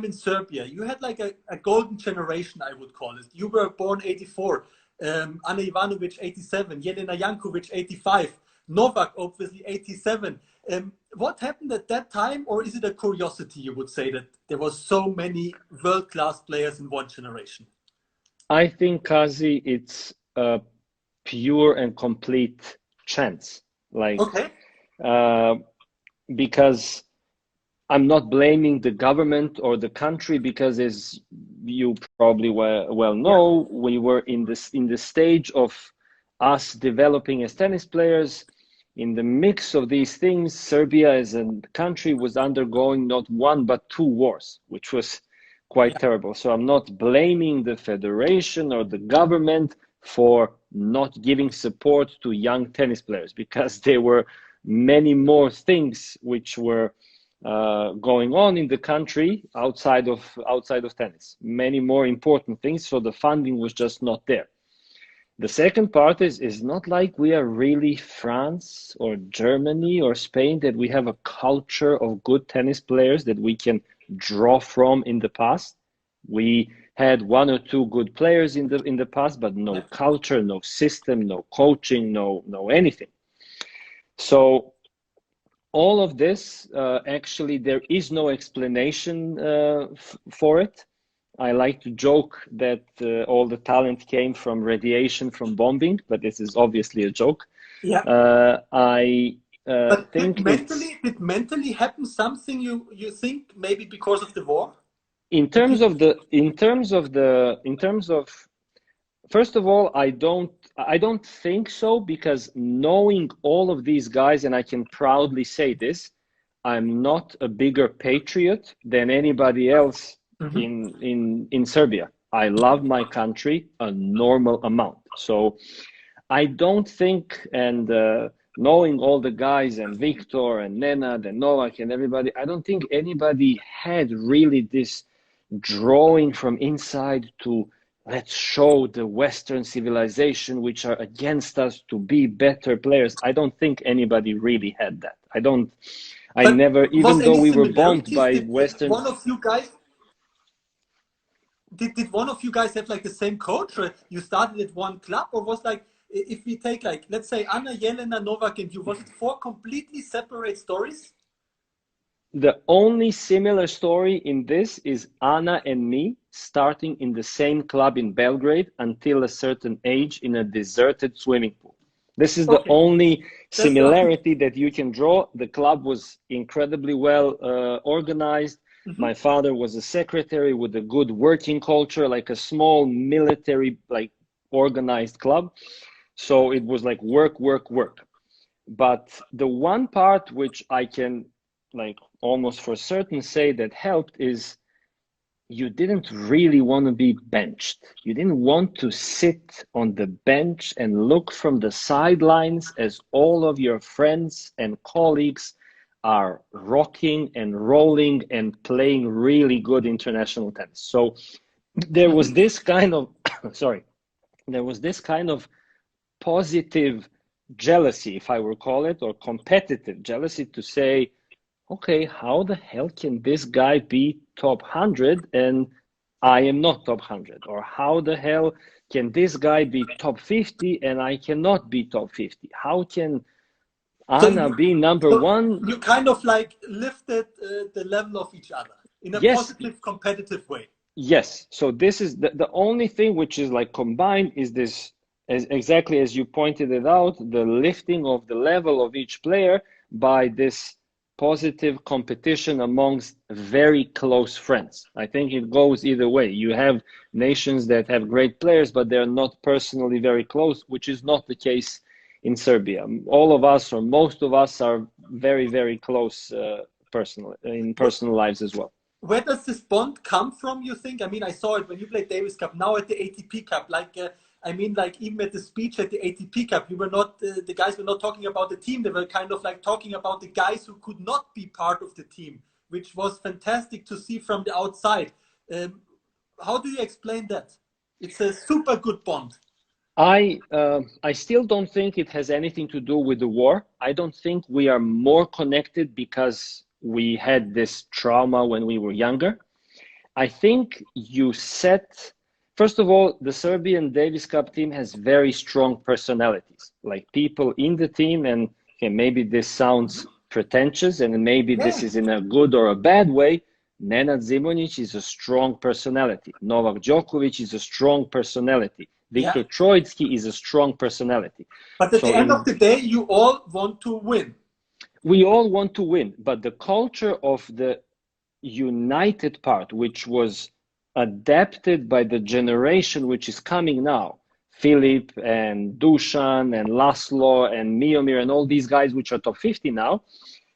in Serbia, you had like a golden generation, I would call it. You were born 84, Ana Ivanovic 87, Jelena Jankovic 85, Novak obviously 87. What happened at that time, or is it a curiosity, you would say, that there was so many world-class players in one generation? I think, Kazi, it's a pure and complete chance. Like, okay. Because I'm not blaming the government or the country, because as you probably well know, we were in the stage of us developing as tennis players. In the mix of these things, Serbia as a country was undergoing not one but two wars, which was quite terrible. So I'm not blaming the federation or the government for not giving support to young tennis players, because there were many more things which were going on in the country outside of tennis, many more important things. So the funding was just not there. The second part is not like we are really France or Germany or Spain, that we have a culture of good tennis players that we can draw from in the past. We had one or two good players in the past, but no culture, no system, no coaching, no anything. So all of this, actually, there is no explanation for it. I like to joke that all the talent came from radiation from bombing, but this is obviously a joke. Yeah. But think did mentally happen something, you think, maybe because of the war? First of all, I don't think so, because knowing all of these guys, and I can proudly say this, I'm not a bigger patriot than anybody else in Serbia. I love my country a normal amount. So I don't think, and knowing all the guys and Victor and Nenad and Novak and everybody, I don't think anybody had really this drawing from inside to let's show the Western civilization which are against us to be better players. I don't think anybody really had that. Never, even though we were bombed by Western. Did one of you guys have like the same coach, or you started at one club, or was like, if we take like, let's say Anna, Jelena, Novak and you, was it four completely separate stories? The only similar story in this is Ana and me starting in the same club in Belgrade until a certain age in a deserted swimming pool. This is the only similarity that you can draw. The club was incredibly well organized. My father was a secretary with a good working culture, like a small military, like organized club. So it was like work, work, work. But the one part which I can like almost for certain say that helped is you didn't really want to be benched. You didn't want to sit on the bench and look from the sidelines as all of your friends and colleagues are rocking and rolling and playing really good international tennis. So there was this kind of, there was this kind of positive jealousy, if I will call it, or competitive jealousy, to say, okay, how the hell can this guy be top 100 and I am not top 100? Or how the hell can this guy be top 50 and I cannot be top 50? How can Anna be number one? You kind of like lifted the level of each other in a positive, competitive way. Yes. So this is the only thing which is like combined is this, exactly as you pointed it out, the lifting of the level of each player by this positive competition amongst very close friends. I think it goes either way. You have nations that have great players, but they're not personally very close, which is not the case in Serbia. All of us, or most of us, are very, very close in personal lives as well. Where does this bond come from, you think? I mean, I saw it when you played Davis Cup, now at the ATP Cup, like I mean, like even at the speech at the ATP Cup, you were not, the guys were not talking about the team. They were kind of like talking about the guys who could not be part of the team, which was fantastic to see from the outside. How do you explain that? It's a super good bond. I still don't think it has anything to do with the war. I don't think we are more connected because we had this trauma when we were younger. I think you set, first of all, the Serbian Davis Cup team has very strong personalities, like people in the team, and okay, maybe this sounds pretentious and maybe this is in a good or a bad way. Nenad Zimonjić is a strong personality. Novak Djokovic is a strong personality. Viktor Troicki is a strong personality. But at the end of the day, you all want to win. We all want to win, but the culture of the united part, which was adapted by the generation which is coming now, Filip and Dusan and Laszlo and Miomir and all these guys which are top 50 now,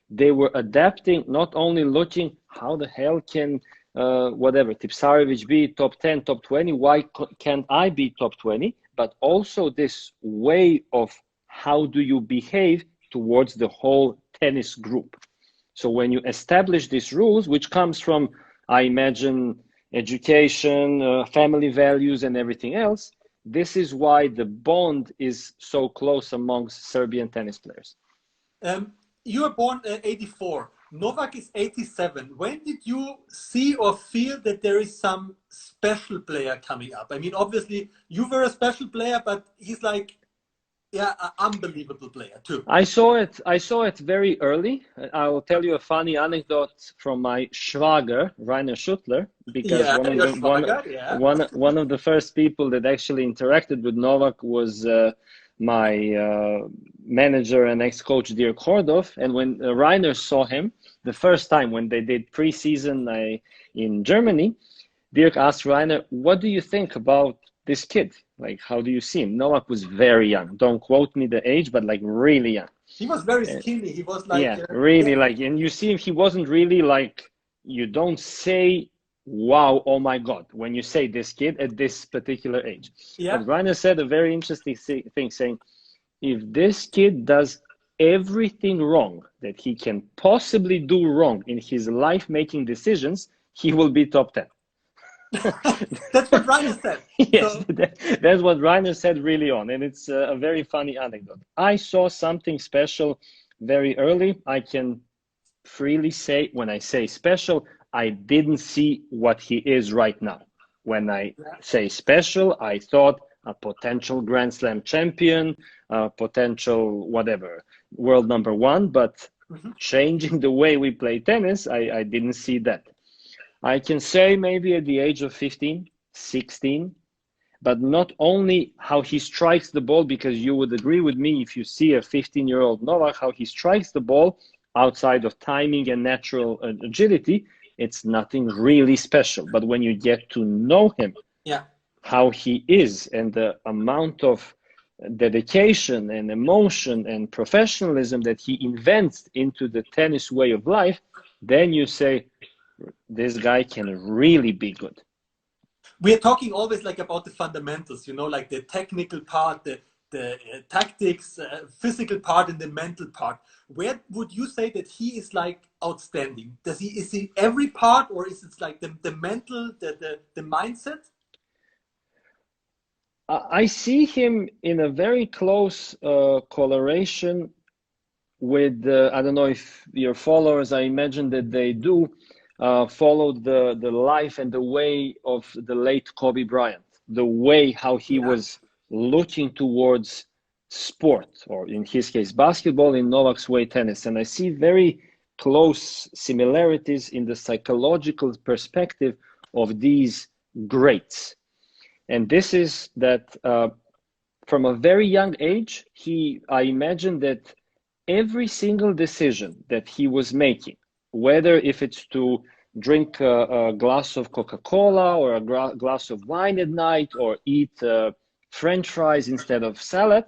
they were adapting, not only looking how the hell can Tipsarevic be top 10, top 20, why can't I be top 20, but also this way of how do you behave towards the whole tennis group. So when you establish these rules, which comes from, I imagine, education, family values and everything else, this is why the bond is so close amongst Serbian tennis players. You were born 84. Novak is 87. When did you see or feel that there is some special player coming up? I mean, obviously, you were a special player, but he's like, yeah, an unbelievable player too. I saw it very early. I will tell you a funny anecdote from my Schwager, Rainer Schuttler, because one of the first people that actually interacted with Novak was my manager and ex-coach Dirk Hordov. And when Rainer saw him the first time when they did pre-season in Germany, Dirk asked Rainer, "What do you think about this kid? Like, how do you see him?" Novak was very young. Don't quote me the age, but like really young. He was very skinny. He was like... like, and you see him, he wasn't really like, you don't say, wow, oh my God, when you say this kid at this particular age. Yeah. But Rainer said a very interesting thing, saying, if this kid does everything wrong that he can possibly do wrong in his life making decisions, he will be top 10. That's what Rainer said. Yes, so... that's what Rainer said really on, and it's a very funny anecdote. I saw something special very early. I can freely say, when I say special, I didn't see what he is right now. When I say special, I thought a potential Grand Slam champion, potential whatever, world number one, but changing the way we play tennis, I didn't see that. I can say maybe at the age of 15, 16, but not only how he strikes the ball, because you would agree with me if you see a 15-year-old Novak, how he strikes the ball outside of timing and natural agility, it's nothing really special. But when you get to know him, how he is, and the amount of dedication and emotion and professionalism that he invents into the tennis way of life, then you say, this guy can really be good. We are talking always like about the fundamentals, you know, like the technical part, the tactics, physical part, and the mental part. Where would you say that he is like outstanding? Is he every part, or is it like the mental, the mindset? I see him in a very close correlation with, I don't know if your followers, I imagine that they do, followed the life and the way of the late Kobe Bryant, the way how he was looking towards sport, or in his case, basketball, in Novak's way, tennis. And I see very close similarities in the psychological perspective of these greats. And this is that from a very young age, I imagine that every single decision that he was making, whether if it's to drink a glass of Coca-Cola or a glass of wine at night, or eat French fries instead of salad,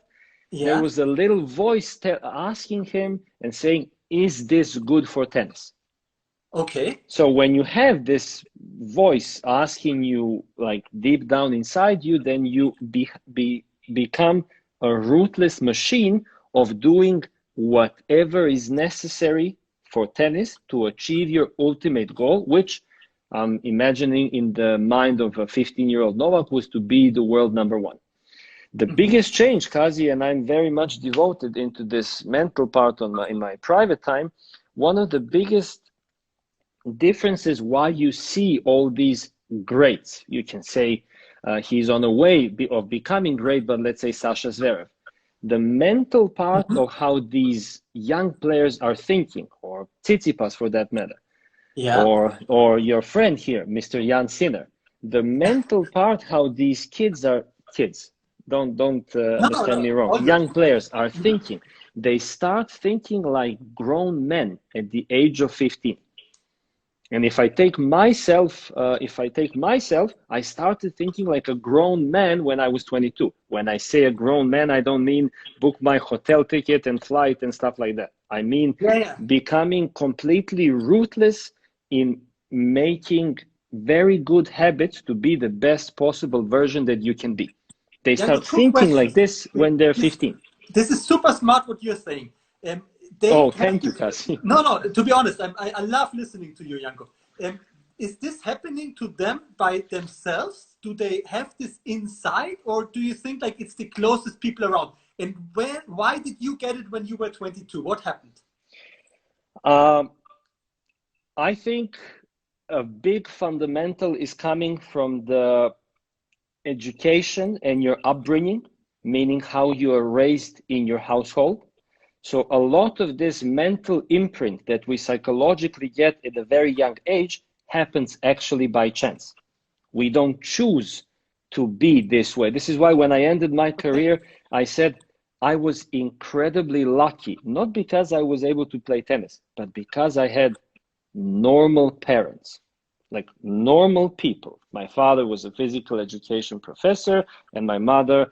there was a little voice asking him and saying, is this good for tennis? Okay. So when you have this voice asking you, like deep down inside you, then you become a ruthless machine of doing whatever is necessary for tennis to achieve your ultimate goal, which I'm imagining in the mind of a 15-year-old Novak was to be the world number one. The biggest change, Kazi, and I'm very much devoted into this mental part in my private time, one of the biggest difference is why you see all these greats. You can say he's on a way of becoming great, but let's say Sasha Zverev. The mental part of how these young players are thinking, or Tsitsipas for that matter, Yeah. or your friend here, Mr. Jan Sinner. The mental part, how these kids are kids. Don't No, understand no, me wrong. all good. Young players are thinking. They start thinking like grown men at the age of 15. And if I take myself, I started thinking like a grown man when I was 22. When I say a grown man, I don't mean book my hotel ticket and flight and stuff like that. I mean becoming completely ruthless in making very good habits to be the best possible version that you can be. They start thinking like this when they're 15. This is super smart what you're saying. Thank you, Kasi. No, to be honest, I love listening to you, Janko. Is this happening to them by themselves? Do they have this inside, or do you think like it's the closest people around? And why did you get it when you were 22? What happened? I think a big fundamental is coming from the education and your upbringing, meaning how you are raised in your household. So a lot of this mental imprint that we psychologically get at a very young age happens actually by chance. We don't choose to be this way. This is why when I ended my career, I said I was incredibly lucky, not because I was able to play tennis, but because I had normal parents, like normal people. My father was a physical education professor, and my mother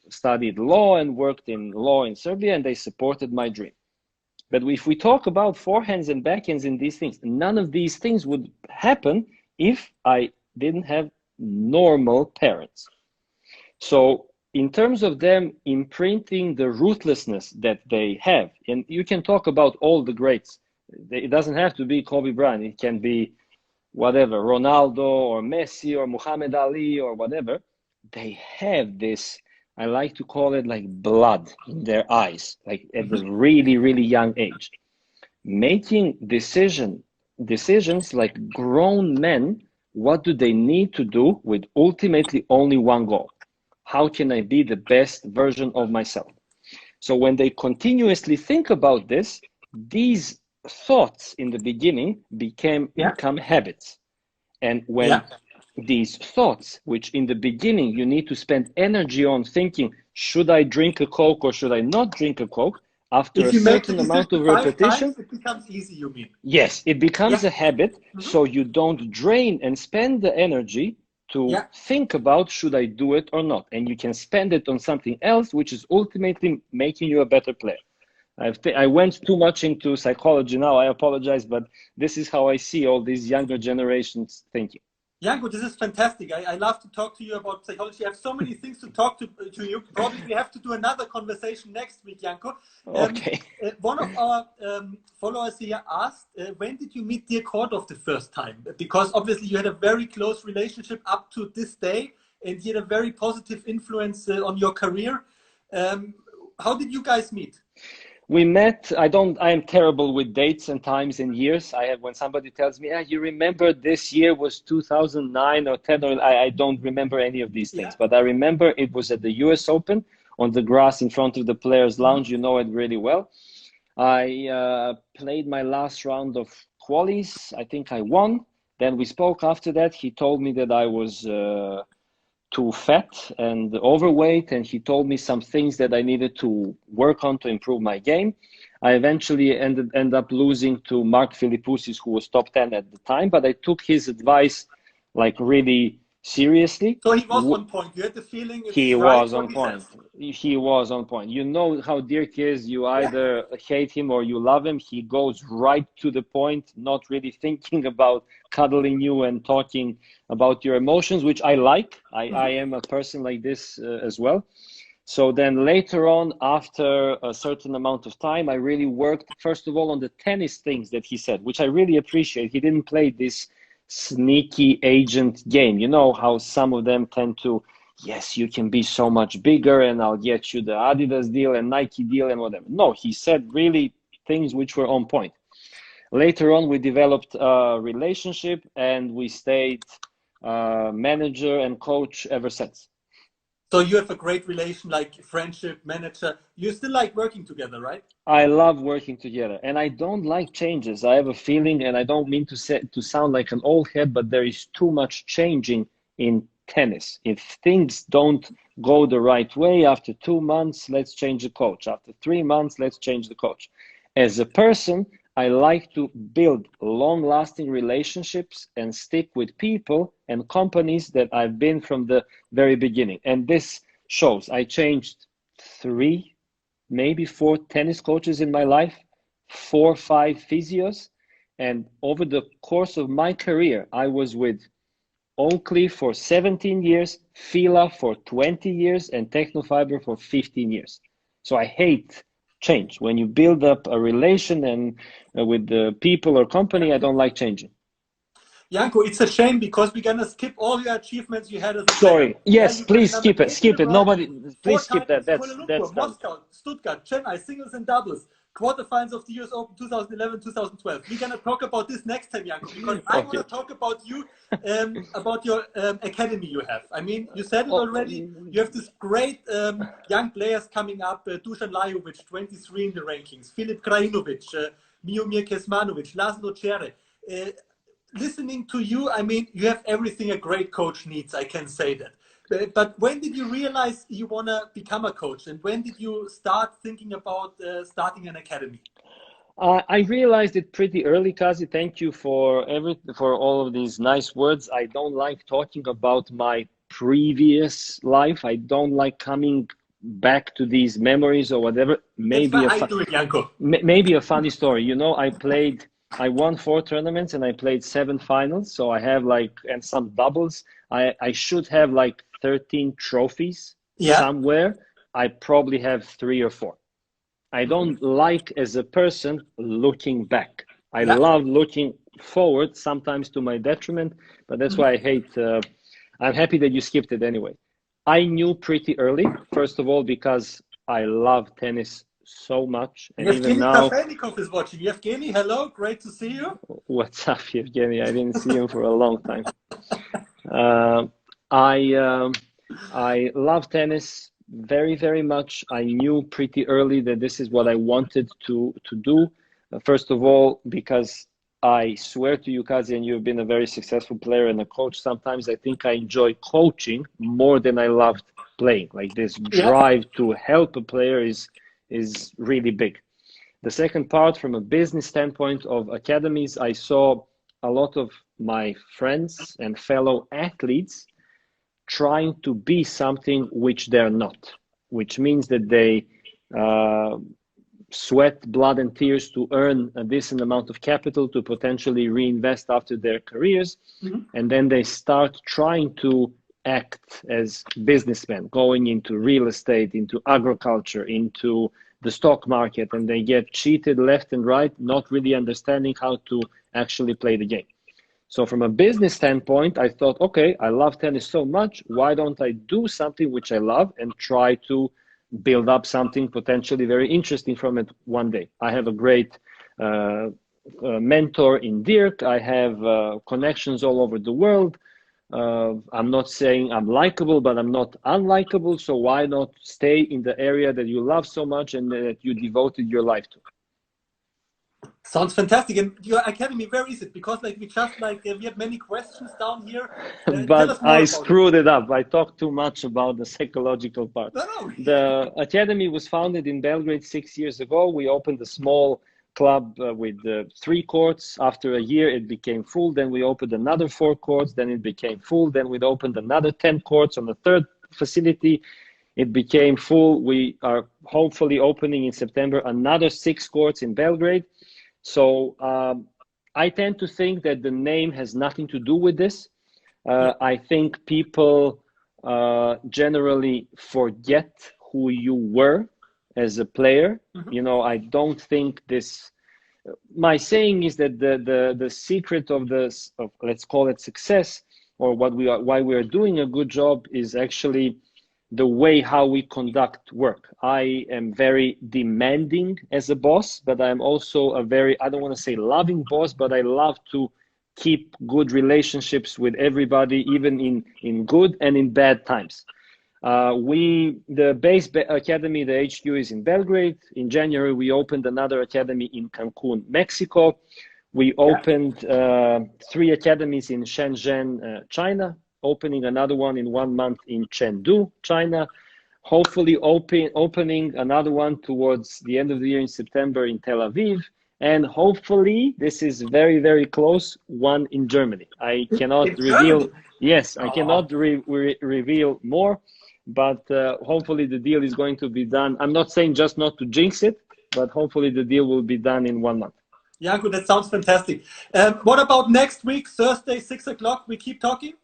studied law and worked in law in Serbia, and they supported my dream. But if we talk about forehands and backhands in these things, none of these things would happen if I didn't have normal parents. So in terms of them imprinting the ruthlessness that they have, and you can talk about all the greats. It doesn't have to be Kobe Bryant. It can be whatever, Ronaldo or Messi or Muhammad Ali or whatever. They have this, I like to call it like blood in their eyes, like at a really, really young age. Making decisions like grown men, what do they need to do with ultimately only one goal? How can I be the best version of myself? So when they continuously think about this, these thoughts in the beginning become habits. And when these thoughts, which in the beginning you need to spend energy on thinking, should I drink a Coke or should I not drink a Coke? After a certain amount of repetition, it becomes easy, you mean? Yes, it becomes a habit. So you don't drain and spend the energy to think about, should I do it or not? And you can spend it on something else, which is ultimately making you a better player. I went too much into psychology now, I apologize, but this is how I see all these younger generations thinking. Janko, this is fantastic. I love to talk to you about psychology. I have so many things to talk to you. Probably we have to do another conversation next week, Janko. Okay. One of our followers here asked, when did you meet Dirk Kordoff the first time? Because obviously you had a very close relationship up to this day, and he had a very positive influence on your career. How did you guys meet? We met, I am terrible with dates and times and years. When somebody tells me, you remember this year was 2009 or 10, or I don't remember any of these things. But I remember it was at the US Open on the grass in front of the Players Lounge. You know it really well. I played my last round of qualies. I think I won. Then we spoke after that. He told me that I was too fat and overweight, and he told me some things that I needed to work on to improve my game. I eventually ended up losing to Mark Philippoussis, who was top 10 at the time, but I took his advice like really seriously. So he was on point. You had the feeling he was on point. He was on point. You know how Dirk is. You either hate him or you love him. He goes right to the point, not really thinking about cuddling you and talking about your emotions, which I like. I am a person like this as well. So then later on, after a certain amount of time, I really worked, first of all, on the tennis things that he said, which I really appreciate. He didn't play this sneaky agent game. You know how some of them tend to, yes, you can be so much bigger and I'll get you the Adidas deal and Nike deal and whatever. No, he said really things which were on point. Later on, we developed a relationship and we stayed manager and coach ever since. So you have a great relation, like friendship, manager. You still like working together, right? I love working together, and I don't like changes. I have a feeling, and I don't mean to sound like an old head, but there is too much changing in tennis. If things don't go the right way, after 2 months, let's change the coach. After 3 months, let's change the coach. As a person, I like to build long-lasting relationships and stick with people and companies that I've been from the very beginning. And this shows. I changed 3, maybe 4 tennis coaches in my life, 4 or 5 physios. And over the course of my career, I was with Oakley for 17 years, Fila for 20 years, and Technofiber for 15 years. So I hate change. When you build up a relation and with the people or company, I don't like changing. Janko, it's a shame because we're gonna skip all your achievements you had as a Sorry. player. Yes, please skip it. Skip it. World, Nobody. Please skip that. Kuala Lumpur, That's Moscow, Stuttgart, Chennai, singles and doubles, quarterfinals of the US Open 2011, 2012. We're gonna talk about this next time, Janko, because I want to talk about you, about your academy you have. I mean, you said it already. You have this great young players coming up: Dusan Lajovic, 23 in the rankings; Filip Krajinovic, Miomir Kesmanovic, Laszlo Cere. Listening to you, I mean, you have everything a great coach needs, I can say that. But when did you realize you want to become a coach? And when did you start thinking about starting an academy? I realized it pretty early, Kazi. Thank you for all of these nice words. I don't like talking about my previous life. I don't like coming back to these memories or whatever. Maybe a funny story. You know, I won 4 tournaments and I played 7 finals. So I have and some doubles. I should have 13 trophies somewhere. I probably have 3 or 4. I don't like as a person looking back. I love looking forward, sometimes to my detriment, but that's why I hate, I'm happy that you skipped it anyway. I knew pretty early, first of all, because I love tennis so much. And even now, Tipsarevic is watching. Yevgeny, hello, great to see you. What's up, Yevgeny? I didn't see him for a long time. I love tennis very, very much. I knew pretty early that this is what I wanted to do. First of all, because I swear to you, Kazi, and you've been a very successful player and a coach. Sometimes I think I enjoy coaching more than I loved playing. Like this drive to help a player is really big. The second part, from a business standpoint of academies, I saw a lot of my friends and fellow athletes trying to be something which they're not, which means that they sweat blood and tears to earn a decent amount of capital to potentially reinvest after their careers. And then they start trying to act as businessmen, going into real estate, into agriculture, into the stock market, and they get cheated left and right, not really understanding how to actually play the game. So from a business standpoint, I thought, okay, I love tennis so much. Why don't I do something which I love and try to build up something potentially very interesting from it one day? I have a great mentor in Dirk. I have connections all over the world. I'm not saying I'm likable, but I'm not unlikable. So why not stay in the area that you love so much and that you devoted your life to? Sounds fantastic. And your academy, where is it? Because we have many questions down here. But I screwed it up. I talked too much about the psychological part. No. The academy was founded in Belgrade 6 years ago. We opened a small club with 3 courts. After a year, it became full. Then we opened another 4 courts. Then it became full. Then we opened another 10 courts on the 3rd facility. It became full. We are hopefully opening in September another 6 courts in Belgrade. So I tend to think that the name has nothing to do with this. I think people generally forget who you were as a player. You know, I don't think this. My saying is that the secret of this, let's call it success, or why we are doing a good job, is actually the way how we conduct work. I am very demanding as a boss, but I'm also a very, I don't want to say loving boss, but I love to keep good relationships with everybody, even in good and in bad times. The base academy, the HQ is in Belgrade. In January, we opened another academy in Cancun, Mexico. We opened 3 academies in Shenzhen, China, opening another one in 1 month in Chengdu, China, hopefully opening another one towards the end of the year in September in Tel Aviv, and hopefully, this is very, very close, one in Germany. I cannot reveal, yes, I cannot reveal more, but hopefully the deal is going to be done. I'm not saying just not to jinx it, but hopefully the deal will be done in 1 month. Janko, that sounds fantastic. What about next week, Thursday, 6 o'clock? We keep talking?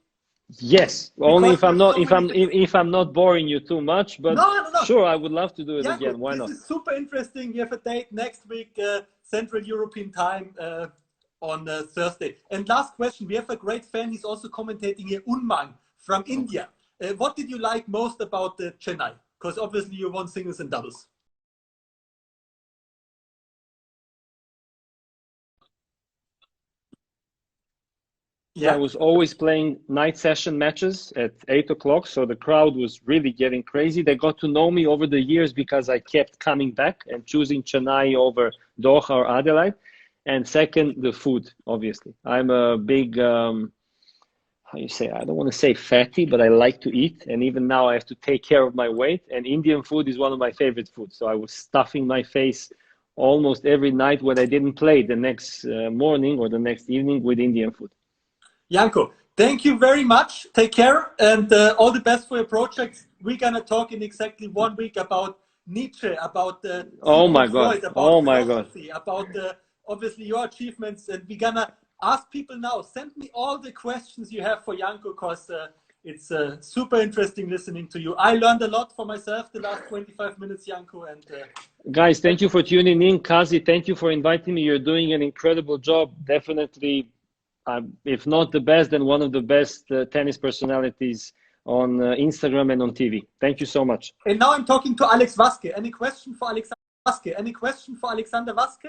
Yes, only if I'm not boring you too much, but no. Sure, I would love to do it again. Why not? This is super interesting. We have a date next week, Central European time on Thursday. And last question, we have a great fan. He's also commentating here, Unmang from India. What did you like most about Chennai? Because obviously you won singles and doubles. Yeah, I was always playing night session matches at 8 o'clock, so the crowd was really getting crazy. They got to know me over the years because I kept coming back and choosing Chennai over Doha or Adelaide. And second, the food, obviously. I'm a big, how you say, I don't want to say fatty, but I like to eat. And even now I have to take care of my weight. And Indian food is one of my favorite foods. So I was stuffing my face almost every night when I didn't play the next morning or the next evening with Indian food. Janko, thank you very much. Take care and all the best for your projects. We're going to talk in exactly 1 week about Nietzsche, about oh my Freud, God, about oh my God, about obviously your achievements. And we're going to ask people now, send me all the questions you have for Janko, because it's super interesting listening to you. I learned a lot for myself the last 25 minutes, Janko. And guys, thank you for tuning in. Kazi, thank you for inviting me. You're doing an incredible job. Definitely. If not the best, then one of the best tennis personalities on Instagram and on TV. Thank you so much. And now I'm talking to Alex Vasque. Any question for Alexander Vasque?